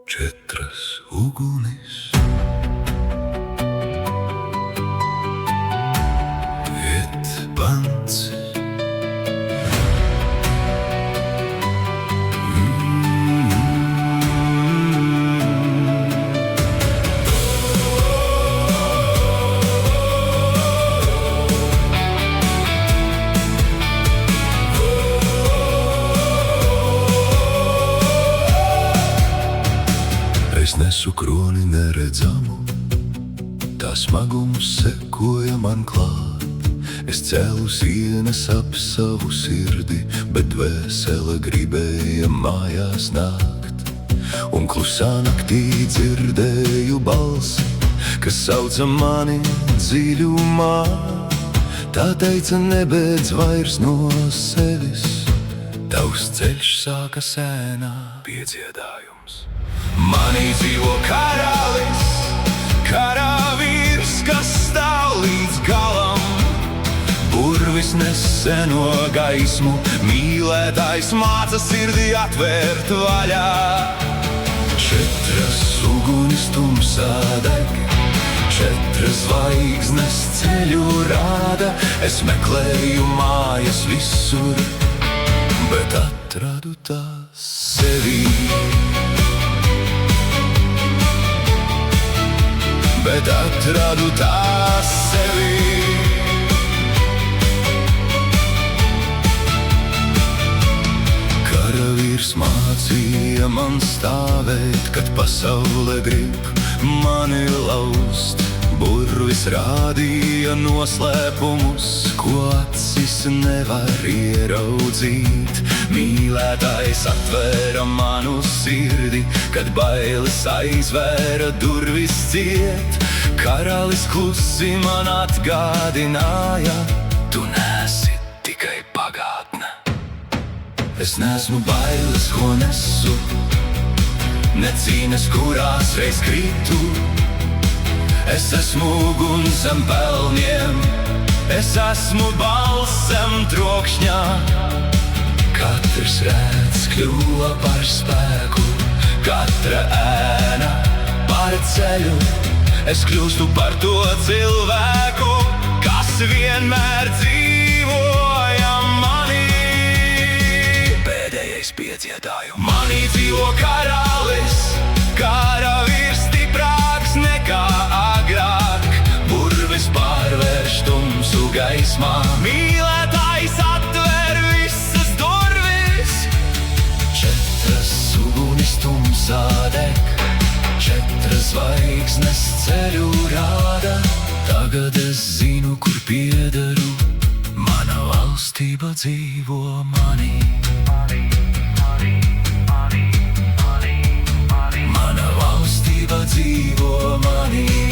Četras ugunis, iet pants. Es nesu kroni neredzamu, tā smagums sekoja man klāt. Es cēlu sienas ap savu sirdi, bet dvēsele gribēja mājās nākt. Un klusā naktī dzirdēju balsi, kas sauca mani dziļumā. Tā teica, nebeidz vairs no sevis, tavs ceļš sāka sēnā piedziedājums. Manī dzīvo karalis, karavīrs, kas stāv līdz galam. Burvis nes seno gaismu, mīlētājs māca sirdī atvērt vaļā. Četras ugunis tumsā deg, četras zvaigznes ceļu rāda. Es meklēju mājas visur, bet atradu tās sevī. Bet atradu tās sevī. Karavīrs mācīja man stāvēt, kad pasaule grib mani laust. Burvis rādīja noslēpumus, ko acis nevar ieraudzīt. Mīlētājs atvēra manu sirdi, kad bailes aizvēra durvis ciet. Karalis klusi man atgādināja, tu neesi tikai pagātne. Es neesmu bailes, ko nesu, ne cīņas, kurās reiz kritu. Es esmu uguns zem pelniem, es esmu balss zem trokšņā. Katrs rēts kļuva par spēku, katra ēna par ceļu. Es kļūstu par to cilvēku, kas vienmēr dzīvoja manī. Pēdējais piedziedājums. Manī dzīvo karalis, karavīrs stiprāks nekā agrāk. Burvis pārvērš tumsu gaismā, mīlētājs atver visas durvis. Četras ugunis tumsā deg, četras zvaigznes ceļu rāda. Tagad es zinu, kur piederu, mana valstība dzīvo manī. Mana valstība dzīvo manī.